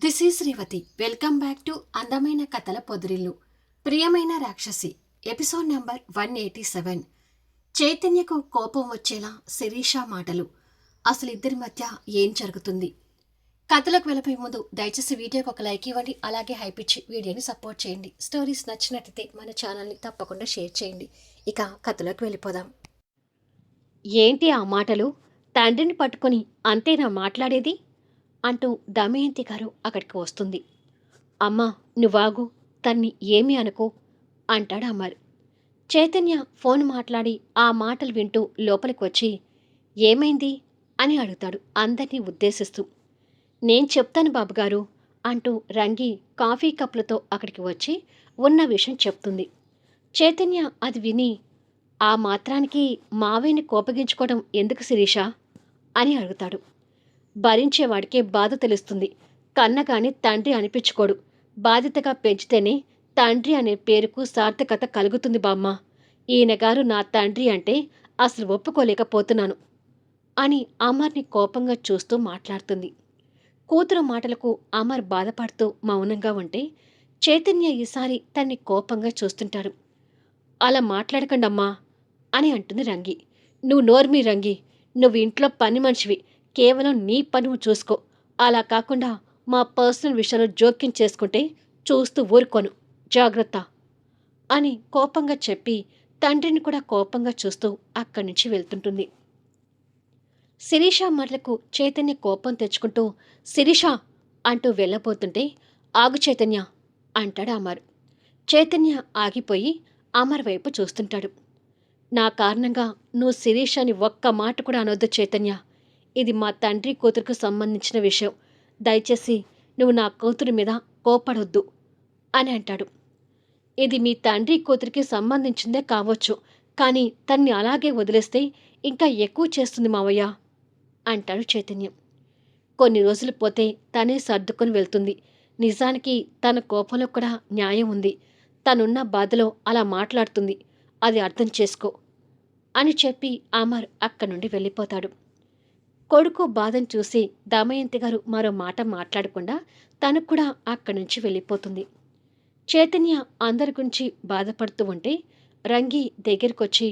This is Revathi. Welcome back to అందమైన కథల పొదిరిల్లు. ప్రియమైన రాక్షసి ఎపిసోడ్ నంబర్ 187. చైతన్యకు కోపం వచ్చేలా శిరీష మాటలు. అసలు ఇద్దరి మధ్య ఏం జరుగుతుంది? కథలకు వెళ్ళిపోయే ముందు దయచేసి వీడియోకి ఒక లైక్ ఇవ్వండి, అలాగే హైప్ ఇచ్చి వీడియోని సపోర్ట్ చేయండి. స్టోరీస్ నచ్చినట్లయితే మన ఛానల్ని తప్పకుండా షేర్ చేయండి. ఇక కథలోకి వెళ్ళిపోదాం. ఏంటి ఆ మాటలు? తండ్రిని పట్టుకొని అంతేనా మాట్లాడేది అంటూ దమయంతి గారు అక్కడికి వస్తుంది. అమ్మా, నువ్వాగు, తన్ని ఏమీ అనుకో అంటాడు అమర్. చైతన్య ఫోన్ మాట్లాడి ఆ మాటలు వింటూ లోపలికి వచ్చి ఏమైంది అని అడుగుతాడు అందరినీ ఉద్దేశిస్తూ. నేను చెప్తాను బాబుగారు అంటూ రంగి కాఫీ కప్పులతో అక్కడికి వచ్చి ఉన్న విషయం చెప్తుంది. చైతన్య అది విని ఆ మాత్రానికి మావయ్యని కోపగించుకోవడం ఎందుకు శిరీష అని అడుగుతాడు. భరించేవాడికే బాధ తెలుస్తుంది, కన్నగాని తండ్రి అనిపించుకోడు. బాధ్యతగా పెంచితేనే తండ్రి అనే పేరుకు సార్థకత కలుగుతుంది బామ్మ. ఈయనగారు నా తండ్రి అంటే అసలు ఒప్పుకోలేకపోతున్నాను అని అమర్ని కోపంగా చూస్తూ మాట్లాడుతుంది. కూతురు మాటలకు అమర్ బాధపడుతూ మౌనంగా ఉంటే చైతన్య ఈసారి తన్ని కోపంగా చూస్తుంటాడు. అలా మాట్లాడకండమ్మా అని అంటుంది రంగి. నువ్వు నోర్మీ రంగి, నువ్వు ఇంట్లో పని మనిషివి, కేవలం నీ పని చూసుకో. అలా కాకుండా మా పర్సనల్ విషయంలో జోక్యం చేసుకుంటే చూస్తూ ఊరుకోను, జాగ్రత్త అని కోపంగా చెప్పి తండ్రిని కూడా కోపంగా చూస్తూ అక్కడి నుంచి వెళ్తుంటుంది. శిరీష మాటలకు చైతన్య కోపం తెచ్చుకుంటూ శిరీష అంటూ వెళ్ళబోతుంటే ఆగు చైతన్య అంటాడు అమర్. చైతన్య ఆగిపోయి అమర్ వైపు చూస్తుంటాడు. నా కారణంగా నువ్వు శిరీష అని ఒక్క మాట కూడా అనొద్దు చైతన్య. ఇది మా తండ్రి కూతురుకు సంబంధించిన విషయం. దయచేసి నువ్వు నా కూతురి మీద కోపడొద్దు అని అంటాడు. ఇది మీ తండ్రి కూతురికి సంబంధించిందే కావచ్చు, కానీ తన్ని అలాగే వదిలేస్తే ఇంకా ఎక్కువ చేస్తుంది మావయ్య అంటాడు చైతన్యం. కొన్ని రోజులు పోతే తనే సర్దుకొని వెళ్తుంది. నిజానికి తన కోపంలో కూడా న్యాయం ఉంది. తనున్న బాధలో అలా మాట్లాడుతుంది, అది అర్థం చేసుకో అని చెప్పి అమర్ అక్కడి నుండి వెళ్ళిపోతాడు. కొడుకు బాధను చూసి దమయంతి గారు మరో మాట మాట్లాడకుండా తనకు కూడా అక్కడి నుంచి వెళ్ళిపోతుంది. చైతన్య అందరి గురించి బాధపడుతూ ఉంటే రంగి దగ్గరికొచ్చి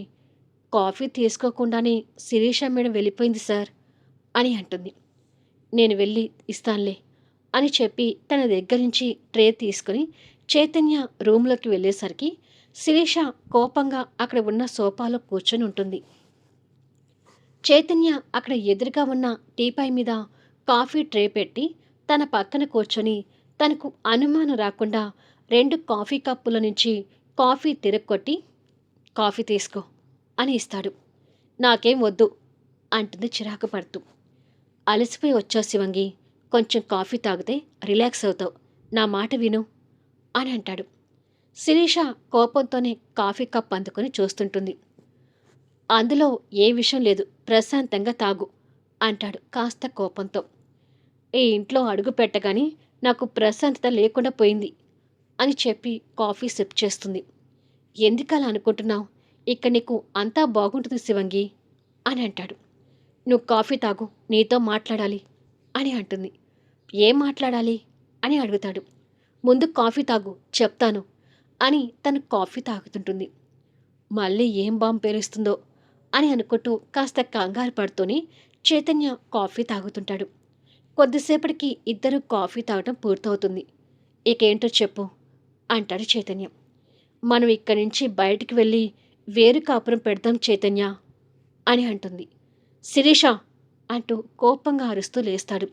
కాఫీ తీసుకోకుండానే శిరీష మేడం వెళ్ళిపోయింది సార్ అని అంటుంది. నేను వెళ్ళి ఇస్తానులే అని చెప్పి తన దగ్గర నుంచి ట్రే తీసుకుని చైతన్య రూమ్లోకి వెళ్ళేసరికి శిరీష కోపంగా అక్కడ ఉన్న సోఫాలో కూర్చొని ఉంటుంది. చైతన్య అక్కడ ఎదురుగా ఉన్న టీపాయ్ మీద కాఫీ ట్రే పెట్టి తన పక్కన కూర్చొని తనకు అనుమానం రాకుండా 2 కాఫీ కప్పుల నుంచి కాఫీ తిరగొట్టి కాఫీ తీసుకో అని ఇస్తాడు. నాకేం వద్దు అంటుంది చిరాకు పడుతూ. అలసిపోయి వచ్చావు శివంగి, కొంచెం కాఫీ తాగితే రిలాక్స్ అవుతావు, నా మాట విను అని అంటాడు. శిరీష కోపంతోనే కాఫీ కప్ అందుకొని చూస్తుంటుంది. అందులో ఏ విషయం లేదు, ప్రశాంతంగా తాగు అంటాడు కాస్త కోపంతో. ఈ ఇంట్లో అడుగు పెట్టగానే నాకు ప్రశాంతత లేకుండా పోయింది అని చెప్పి కాఫీ సిప్ చేస్తుంది. ఎందుకలా అనుకుంటున్నావు? ఇక్కడ నీకు అంతా బాగుంటుంది శివంగి అని అంటాడు. నువ్వు కాఫీ తాగు, నీతో మాట్లాడాలి అని అంటుంది. ఏం మాట్లాడాలి అని అడుగుతాడు. ముందు కాఫీ తాగు, చెప్తాను అని తను కాఫీ తాగుతుంటుంది. మళ్ళీ ఏం బాంబు పేలుస్తుందో అని అనుకుంటూ కాస్త కంగారు పడుతూనే చైతన్య కాఫీ తాగుతుంటాడు. కొద్దిసేపటికి ఇద్దరు కాఫీ తాగటం పూర్తవుతుంది. ఇకేంటో చెప్పు అంటాడు చైతన్య. మనం ఇక్కడి నుంచి బయటికి వెళ్ళి వేరు కాపురం పెడదాం చైతన్య అని అంటుంది. శిరీష అంటూ కోపంగా అరుస్తూ లేస్తాడు.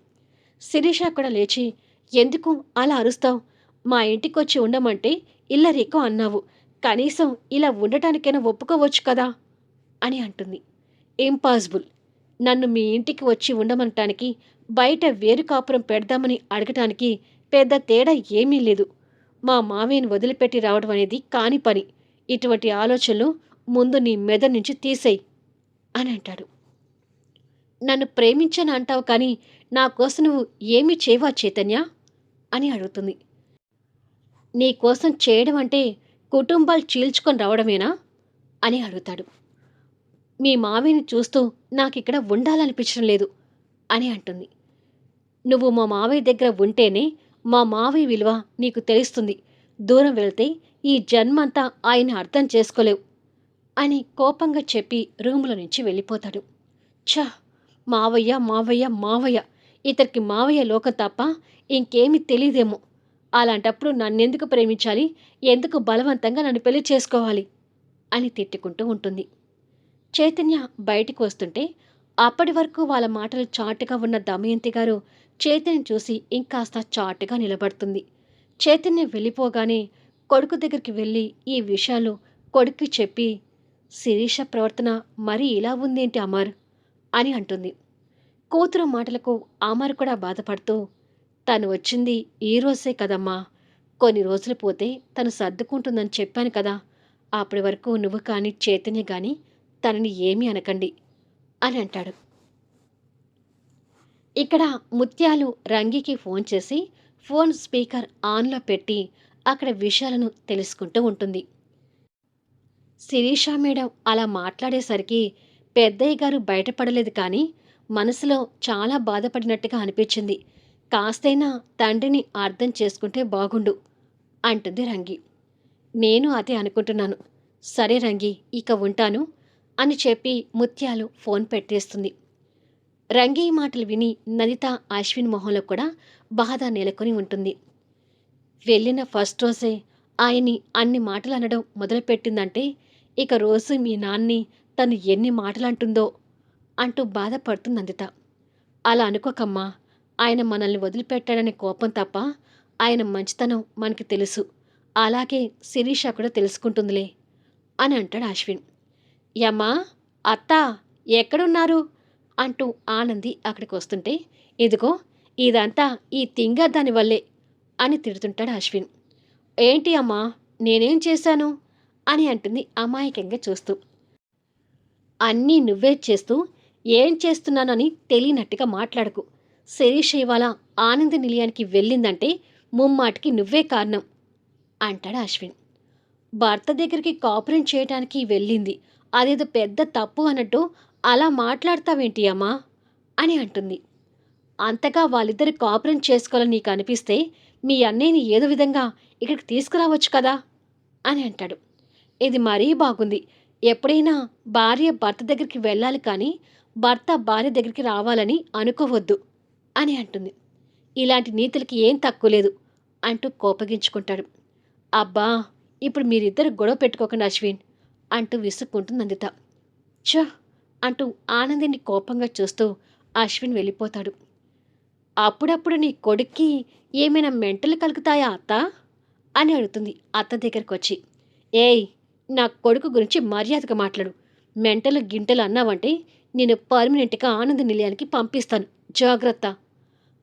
శిరీష కూడా లేచి ఎందుకు అలా అరుస్తావు? మా ఇంటికి వచ్చి ఉండమంటే ఇల్లరికో అన్నావు, కనీసం ఇలా ఉండటానికైనా ఒప్పుకోవచ్చు కదా అని అంటుంది. ఇంపాసిబుల్. నన్ను మీ ఇంటికి వచ్చి ఉండమనటానికి బయట వేరు కాపురం పెడదామని అడగటానికి పెద్ద తేడా ఏమీ లేదు. మా మామయ్యని వదిలిపెట్టి రావడం అనేది కాని పని. ఇటువంటి ఆలోచనలు ముందు నీ మెదడు నుంచి తీసేయి అని అంటాడు. నన్ను ప్రేమించని అంటావు, కానీ నా కోసం నువ్వు ఏమీ చేయవా చైతన్య అని అడుగుతుంది. నీ కోసం చేయడం అంటే కుటుంబాలు చీల్చుకొని రావడమేనా అని అడుగుతాడు. మీ మావయ్యని చూస్తూ నాకిక్కడ ఉండాలనిపించడం లేదు అని అంటుంది. నువ్వు మా మావయ్య దగ్గర ఉంటేనే మా మావయ్య విలువ నీకు తెలుస్తుంది. దూరం వెళ్తే ఈ జన్మంతా ఆయన అర్థం చేసుకోలేవు అని కోపంగా చెప్పి రూములో నుంచి వెళ్ళిపోతాడు. ఛ! మావయ్య మావయ్య మావయ్య, ఇతనికి మావయ్య లోకం తప్ప ఇంకేమీ తెలీదేమో. అలాంటప్పుడు నన్నెందుకు ప్రేమించాలి, ఎందుకు బలవంతంగా నన్ను పెళ్లి చేసుకోవాలి అని తిట్టుకుంటూ ఉంటుంది. చైతన్య బయటికి వస్తుంటే అప్పటి వరకు వాళ్ళ మాటలు చాటుగా ఉన్న దమయంతి గారు చైతన్యం చూసి ఇంకాస్త చాటుగా నిలబడుతుంది. చైతన్య వెళ్ళిపోగానే కొడుకు దగ్గరికి వెళ్ళి ఈ విషయాలు కొడుక్కి చెప్పి, శిరీష ప్రవర్తన మరీ ఇలా ఉందేంటి అమర్ అని అంటుంది. కూతురు మాటలకు అమర్ కూడా బాధపడుతూ, తను వచ్చింది ఈ రోజే కదమ్మా, కొన్ని రోజులు పోతే తను సర్దుకుంటుందని చెప్పాను కదా, అప్పటి వరకు నువ్వు కానీ చైతన్య కానీ తనని ఏమీ అనకండి అని అంటాడు. ఇక్కడ ముత్యాలు రంగికి ఫోన్ చేసి ఫోన్ స్పీకర్ ఆన్లో పెట్టి అక్కడ విషయాలను తెలుసుకుంటూ ఉంటుంది. శిరీష మేడం అలా మాట్లాడేసరికి పెద్దయ్య గారు బయటపడలేదు, కానీ మనసులో చాలా బాధపడినట్టుగా అనిపించింది. కాస్తైనా తండ్రిని అర్థం చేసుకుంటే బాగుండు అంటుంది రంగి. నేను అదే అనుకుంటున్నాను. సరే రంగి, ఇక ఉంటాను అని చెప్పి ముత్యాలు ఫోన్ పెట్టేస్తుంది. రంగి మాటలు విని నదిత, అశ్విన్ మొహంలో కూడా బాధ నెలకొని ఉంటుంది. వెళ్ళిన ఫస్ట్ రోజే ఆయన్ని అన్ని మాటలు అనడం మొదలుపెట్టిందంటే ఇక రోజు మీ నాన్ని తను ఎన్ని మాటలంటుందో అంటూ బాధపడుతుంది నందిత. అలా అనుకోకమ్మా, ఆయన మనల్ని వదిలిపెట్టాడనే కోపం తప్ప ఆయన మంచితనం మనకి తెలుసు. అలాగే శిరీష కూడా తెలుసుకుంటుందిలే అని అంటాడు అశ్విన్. యమ్మా, అత్త ఎక్కడున్నారు అంటూ ఆనంది అక్కడికి వస్తుంటే, ఇదిగో ఇదంతా ఈ తింగర్ దాని వల్లే అని తిడుతుంటాడు అశ్విన్. ఏంటి అమ్మా, నేనేం చేశాను అని అంటుంది అమాయకంగా చూస్తూ. అన్నీ నువ్వే చేస్తూ ఏం చేస్తున్నానని తెలియనట్టుగా మాట్లాడకు. శిరీష ఇవాళ ఆనంద నిలయానికి వెళ్ళిందంటే ముమ్మాటికి నువ్వే కారణం అంటాడు అశ్విన్. భర్త దగ్గరికి కాపురం చేయడానికి వెళ్ళింది, అదేదో పెద్ద తప్పు అన్నట్టు అలా మాట్లాడతావేంటి అమ్మా అని అంటుంది. అంతగా వాళ్ళిద్దరు కాపురం చేసుకోవాలని నీకు అనిపిస్తే మీ అన్నయ్యని ఏదో విధంగా ఇక్కడికి తీసుకురావచ్చు కదా అని అంటాడు. ఇది మరీ బాగుంది. ఎప్పుడైనా భార్య భర్త దగ్గరికి వెళ్ళాలి, కానీ భర్త భార్య దగ్గరికి రావాలని అనుకోవద్దు అని అంటుంది. ఇలాంటి నీతులకి ఏం తక్కువ లేదు అంటూ కోపగించుకుంటాడు. అబ్బా, ఇప్పుడు మీరిద్దరు గొడవ పెట్టుకోకండి అశ్విన్ అంటూ విసుక్కుంటుంది నందిత. ఛ అంటూ ఆనందిని కోపంగా చూస్తూ అశ్విన్ వెళ్ళిపోతాడు. అప్పుడప్పుడు నీ కొడుక్కి ఏమైనా మెంటలు కలుగుతాయా అత్త అని అడుగుతుంది అత్త దగ్గరకు వచ్చి. ఏయ్, నా కొడుకు గురించి మర్యాదగా మాట్లాడు. మెంటలు గింటలు అన్నావంటే నేను పర్మనెంట్గా ఆనంద నిలయానికి పంపిస్తాను, జాగ్రత్త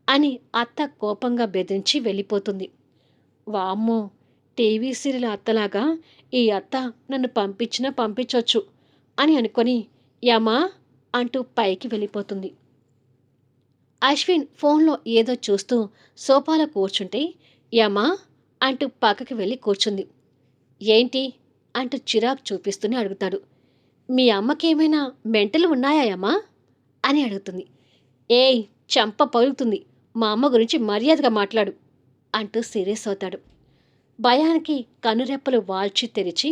అని అత్త కోపంగా బెదిరించి వెళ్ళిపోతుంది. వామ్మో, టీవీ సీరియల్ అత్తలాగా ఈ అత్త నన్ను పంపించినా పంపించవచ్చు అని అనుకొని యమా అంటూ పైకి వెళ్ళిపోతుంది. అశ్విన్ ఫోన్లో ఏదో చూస్తూ సోఫాలో కూర్చుంటే యమా అంటూ పక్కకి వెళ్ళి కూర్చుంది. ఏంటి అంటూ చిరాకు చూపిస్తూనే అడుగుతాడు. మీ అమ్మకేమైనా మెంటలు ఉన్నాయా యమా అని అడుగుతుంది. ఏయ్, చంప పగులుతుంది, మా అమ్మ గురించి మర్యాదగా మాట్లాడు అంటూ సీరియస్ అవుతాడు. భయానికి కనురెప్పలు వాల్చి తెరిచి,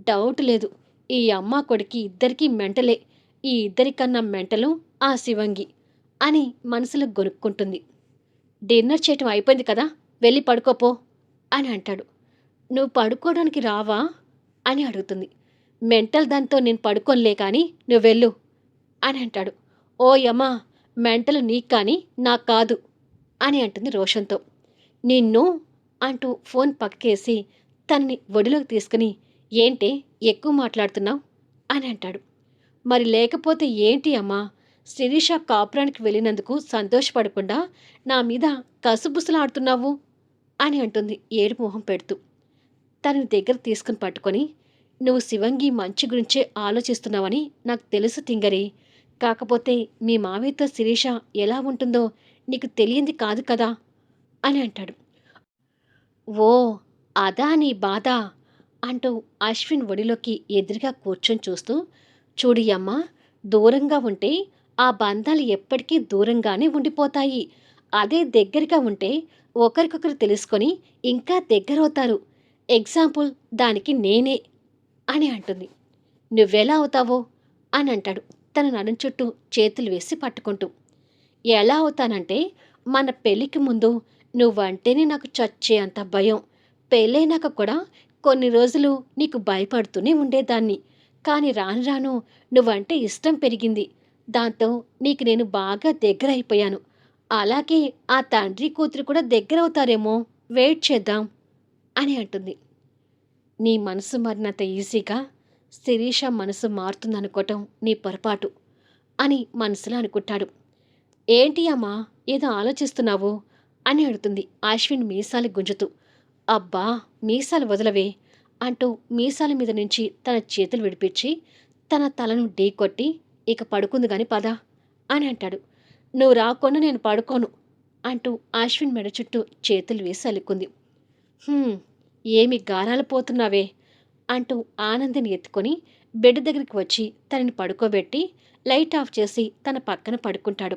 డౌట్ లేదు, ఈ అమ్మ కొడుకి ఇద్దరికీ మెంటలే, ఈ ఇద్దరికన్నా మెంటలు ఆ శివంగి అని మనసులో గొనుక్కుంటుంది. డిన్నర్ చేయటం అయిపోయింది కదా, వెళ్ళి పడుకోపో అని అంటాడు. నువ్వు పడుకోవడానికి రావా అని అడుగుతుంది. మెంటల్ దాంతో నేను పడుకోనిలే, కానీ నువ్వు వెళ్ళు అని అంటాడు. ఓ యమ్మా, మెంటలు నీకు కానీ నాకు కాదు అని అంటుంది రోషంతో. నిన్ను అంటూ ఫోన్ పక్కేసి తనని ఒడిలోకి తీసుకుని, ఏంటే ఎక్కువ మాట్లాడుతున్నావు అని అంటాడు. మరి లేకపోతే ఏంటి అమ్మా, శిరీష కాపురానికి వెళ్ళినందుకు సంతోషపడకుండా నా మీద కసుబుసలాడుతున్నావు అని అంటుంది ఏడుపు మొహం పెడుతూ. తనని దగ్గర తీసుకుని పట్టుకొని, నువ్వు శివంగి మంచి గురించే ఆలోచిస్తున్నావని నాకు తెలుసు తింగరి, కాకపోతే మీ మావయ్యతో శిరీష ఎలా ఉంటుందో నీకు తెలియంది కాదు కదా అని అంటాడు. ఓ, అదా నీ బాధ అంటూ అశ్విన్ ఒడిలోకి ఎదురుగా కూర్చొని చూస్తూ, చూడు అమ్మ, దూరంగా ఉంటే ఆ బంధాలు ఎప్పటికీ దూరంగానే ఉండిపోతాయి. అదే దగ్గరగా ఉంటే ఒకరికొకరు తెలుసుకొని ఇంకా దగ్గరవుతారు. ఎగ్జాంపుల్ దానికి నేనే అని అంటుంది. నువ్వెలా అవుతావో అని అంటాడు తన నడుం చుట్టూ చేతులు వేసి పట్టుకుంటూ. ఎలా అవుతానంటే మన పెళ్ళికి ముందు నువ్వంటేనే నాకు చచ్చే అంత భయం. పెళ్ళైనాక కూడా కొన్ని రోజులు నీకు భయపడుతూనే ఉండేదాన్ని. కానీ రాను రాను నువ్వంటే ఇష్టం పెరిగింది. దాంతో నీకు నేను బాగా దగ్గరైపోయాను. అలాగే ఆ తండ్రి కూతురు కూడా దగ్గరవుతారేమో, వెయిట్ చేద్దాం అని అంటుంది. నీ మనసు మారినంత ఈజీగా శిరీష మనసు మారుతుందనుకోవటం నీ పొరపాటు అని మనసులో అనుకుంటాడు. ఏంటి అమ్మా, ఏదో ఆలోచిస్తున్నావు అని అడుగుతుంది అశ్విన్ మీసాలు గుంజుతూ. అబ్బా, మీసాలు వదలవే అంటూ మీసాల మీద నుంచి తన చేతులు విడిపించి తన తలను ఢీకొట్టి, ఇక పడుకుంది గాని పద అని అంటాడు. నువ్వు రాకుండా నేను పడుకోను అంటూ అశ్విన్ మెడ చుట్టూ చేతులు వేసి అలుక్కుంది. "హ్మ్, ఏమి గారాలు పోతున్నావే" అంటూ ఆనందిని ఎత్తుకొని బెడ్ దగ్గరికి వచ్చి తనని పడుకోబెట్టి లైట్ ఆఫ్ చేసి తన పక్కన పడుకుంటాడు.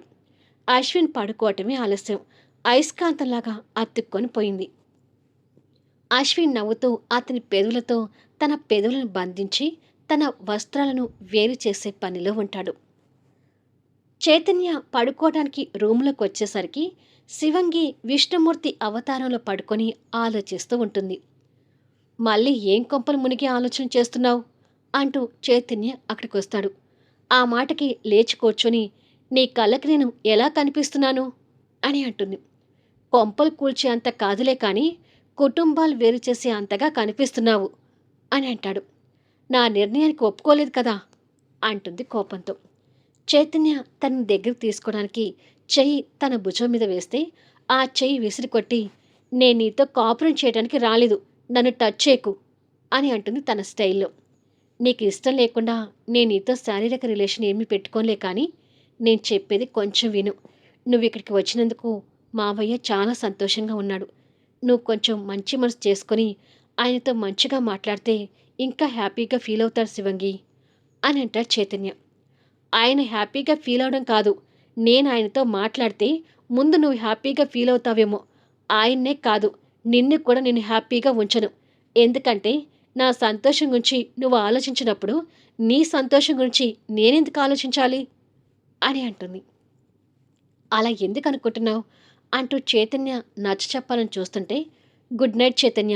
అశ్విన్ పడుకోవటమే ఆలస్యం. అయస్కాంతంలాగా అతుక్కొని పోయింది. అశ్విన్ నవ్వుతూ అతని పెదవులతో తన పెదవులను బంధించి తన వస్త్రాలను వేరు చేసే పనిలో ఉంటాడు. చైతన్య పడుకోవడానికి రూములోకి వచ్చేసరికి శివంగి విష్ణుమూర్తి అవతారంలో పడుకొని ఆలోచిస్తూ ఉంటుంది. మళ్ళీ ఏం కొంపలు మునిగి ఆలోచన చేస్తున్నావు అంటూ చైతన్య అక్కడికొస్తాడు. ఆ మాటకి లేచి కూర్చొని, నీ కళ్ళకి నేను ఎలా కనిపిస్తున్నాను అని అంటుంది. కొంపలు కూల్చే అంత కాదులే కాని కుటుంబాలు వేరు చేసే అంతగా కనిపిస్తున్నావు అని అంటాడు. నా నిర్ణయానికి ఒప్పుకోలేదు కదా అంటుంది కోపంతో. చైతన్య తనని దగ్గరికి తీసుకోవడానికి చెయ్యి తన భుజం మీద వేస్తే ఆ చెయ్యి విసిరికొట్టి, నేను నీతో కాపురం చేయడానికి రాలేదు, నన్ను టచ్ చేయకు అని అంటుంది తన స్టైల్లో. నీకు ఇష్టం లేకుండా నేను నీతో శారీరక రిలేషన్ ఏమీ పెట్టుకోలే, కానీ నేను చెప్పేది కొంచెం విను. నువ్వు ఇక్కడికి వచ్చినందుకు మావయ్య చాలా సంతోషంగా ఉన్నాడు. నువ్వు కొంచెం మంచి మనసు చేసుకొని ఆయనతో మంచిగా మాట్లాడితే ఇంకా హ్యాపీగా ఫీల్ అవుతాడు శివంగి అని అంటాడు చైతన్య. ఆయన హ్యాపీగా ఫీల్ అవడం కాదు, నేను ఆయనతో మాట్లాడితే ముందు నువ్వు హ్యాపీగా ఫీల్ అవుతావేమో. ఆయన్నే కాదు, నిన్ను కూడా నేను హ్యాపీగా ఉంచను. ఎందుకంటే నా సంతోషం గురించి నువ్వు ఆలోచించినప్పుడు నీ సంతోషం గురించి నేనెందుకు ఆలోచించాలి అని అంటుంది. అలా ఎందుకు అనుకుంటున్నావు అంటూ చైతన్య నచ్చ చెప్పాలని చూస్తుంటే, గుడ్ నైట్ చైతన్య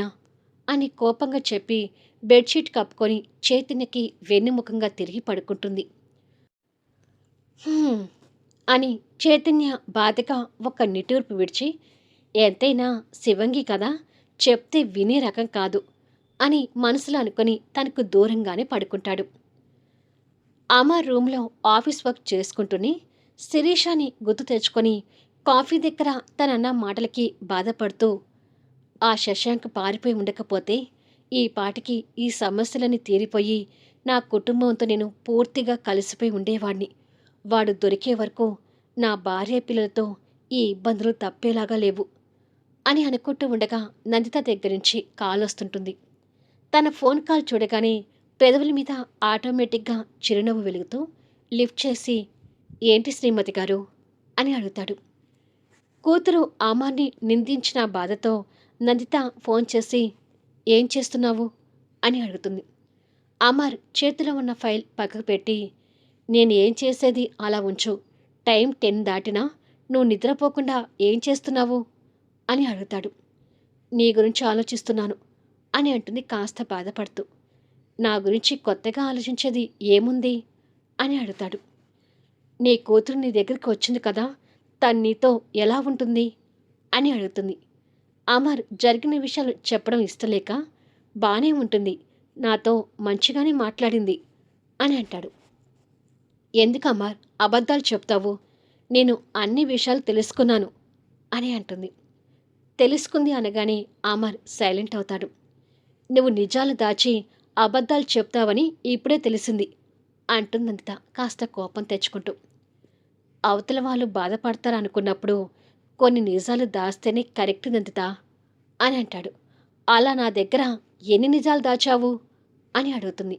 అని కోపంగా చెప్పి బెడ్షీట్ కప్పుకొని చైతన్యకి వెన్నెముఖంగా తిరిగి పడుకుంటుంది. "హ్మ్" అని చైతన్య బాధగా ఒక నిట్టూర్పు విడిచి, ఎంతైనా శివంగి కదా, చెప్తే వినే రకం కాదు అని మనసులో అనుకొని తనకు దూరంగానే పడుకుంటాడు. అమర్ రూమ్లో ఆఫీస్ వర్క్ చేసుకుంటూనే శిరీషాని గుర్తు తెచ్చుకొని కాఫీ దగ్గర తనన్న మాటలకి బాధపడుతూ, ఆ శశాంక్ పారిపోయి ఉండకపోతే ఈ పాటికి ఈ సమస్యలన్నీ తీరిపోయి నా కుటుంబంతో నేను పూర్తిగా కలిసిపోయి ఉండేవాణ్ణి. వాడు దొరికే వరకు నా భార్య పిల్లలతో ఈ ఇబ్బందులు తప్పేలాగా లేవు అని అనుకుంటూ ఉండగా నందిత దగ్గర నుంచి కాల్ వస్తుంటుంది. తన ఫోన్ కాల్ చూడగానే పెదవుల మీద ఆటోమేటిక్గా చిరునవ్వు వెలుగుతూ లిఫ్ట్ చేసి, ఏంటి శ్రీమతి గారు అని అడుగుతాడు. కూతురు అమర్ని నిందించిన బాధతో నందిత ఫోన్ చేసి, ఏం చేస్తున్నావు అని అడుగుతుంది. అమర్ చేతిలో ఉన్న ఫైల్ పక్కకు పెట్టి, నేను ఏం చేసేది అలా ఉంచు, టైం 10 దాటినా నువ్వు నిద్రపోకుండా ఏం చేస్తున్నావు అని అడుగుతాడు. నీ గురించి ఆలోచిస్తున్నాను అని అంటుంది కాస్త బాధపడుతూ. నా గురించి కొత్తగా ఆలోచించేది ఏముంది అని అడుగుతాడు. నీ కూతురు నీ దగ్గరికి వచ్చింది కదా, తను నీతో ఎలా ఉంటుంది అని అడుగుతుంది. అమర్ జరిగిన విషయాలు చెప్పడం ఇష్టలేక, బానే ఉంటుంది, నాతో మంచిగానే మాట్లాడింది అని అంటాడు. ఎందుకు అమర్ అబద్ధాలు చెప్తావు, నేను అన్ని విషయాలు తెలుసుకున్నాను అని అంటుంది. తెలుసుకుంది అనగానే అమర్ సైలెంట్ అవుతాడు. నువ్వు నిజాలు దాచి అబద్ధాలు చెప్తావని ఇప్పుడే తెలిసింది అంటుందంత కాస్త కోపం తెచ్చుకుంటూ. అవతల వాళ్ళు బాధపడతారనుకున్నప్పుడు కొన్ని నిజాలు దాస్తేనే కరెక్ట్ నందిత అని అంటాడు. అలా నా దగ్గర ఎన్ని నిజాలు దాచావు అని అడుగుతుంది.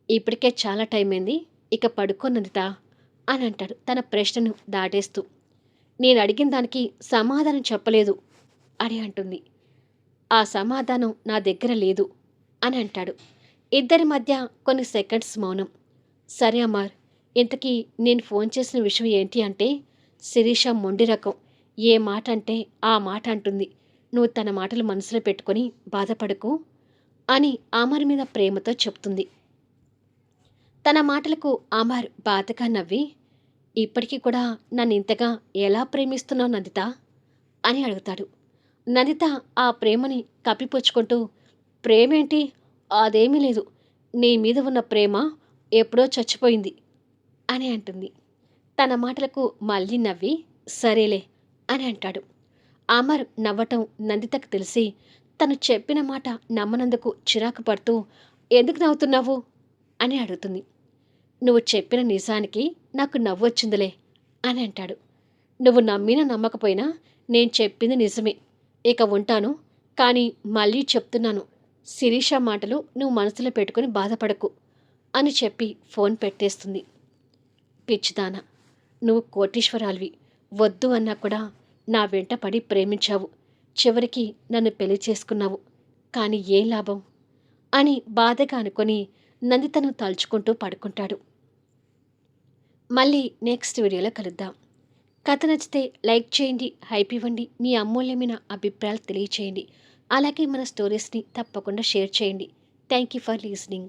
ఇప్పటికే చాలా టైం అయింది, ఇక పడుకో నందిత అని అంటాడు తన ప్రశ్నను దాటేస్తూ. నేను అడిగిన దానికి సమాధానం చెప్పలేదు అని అంటుంది. ఆ సమాధానం నా దగ్గర లేదు అని అంటాడు. ఇద్దరి మధ్య కొన్ని సెకండ్స్ మౌనం. సరే అమర్, ఇంతకీ నేను ఫోన్ చేసిన విషయం ఏంటి అంటే, శిరీష మొండి రకం. ఏ మాట అంటే ఆ మాట అంటుంది. నువ్వు తన మాటలు మనసులో పెట్టుకొని బాధపడకు అని అమర్ మీద ప్రేమతో చెప్తుంది. తన మాటలకు అమర్ బాధగా నవ్వి, ఇప్పటికీ కూడా నన్ను ఇంతగా ఎలా ప్రేమిస్తున్నావు నందిత అని అడుగుతాడు. నందిత ఆ ప్రేమని కప్పిపుచ్చుకుంటూ, ప్రేమేంటి, అదేమీ లేదు, నీ మీద ఉన్న ప్రేమ ఎప్పుడో చచ్చిపోయింది అని అంటుంది. తన మాటలకు మళ్ళీ నవ్వి, సరేలే అని అంటాడు. అమర్ నవ్వటం నందితకు తెలిసి తను చెప్పిన మాట నమ్మనందుకు చిరాకు పడుతూ, ఎందుకు నవ్వుతున్నావు అని అడుగుతుంది. నువ్వు చెప్పిన నిజానికి నాకు నవ్వొచ్చిందిలే అని అంటాడు. నువ్వు నమ్మినా నమ్మకపోయినా నేను చెప్పింది నిజమే. ఇక ఉంటాను. కానీ మళ్ళీ చెప్తున్నాను, శిరీష మాటలు నువ్వు మనసులో పెట్టుకుని బాధపడకు అని చెప్పి ఫోన్ పెట్టేస్తుంది. పిచ్చిదానా, నువ్వు కోటీశ్వరాలివి. వద్దు అన్నా కూడా నా వెంట పడి ప్రేమించావు. చివరికి నన్ను పెళ్లి చేసుకున్నావు. కానీ ఏం లాభం అని బాధగా అనుకొని నందితను తలుచుకుంటూ పడుకుంటాడు. మళ్ళీ నెక్స్ట్ వీడియోలో కలుద్దాం. కథ నచ్చితే లైక్ చేయండి, హైప్ ఇవ్వండి, మీ అమూల్యమైన అభిప్రాయాలు తెలియచేయండి. అలాగే మన స్టోరీస్ని తప్పకుండా షేర్ చేయండి. Thank you for listening.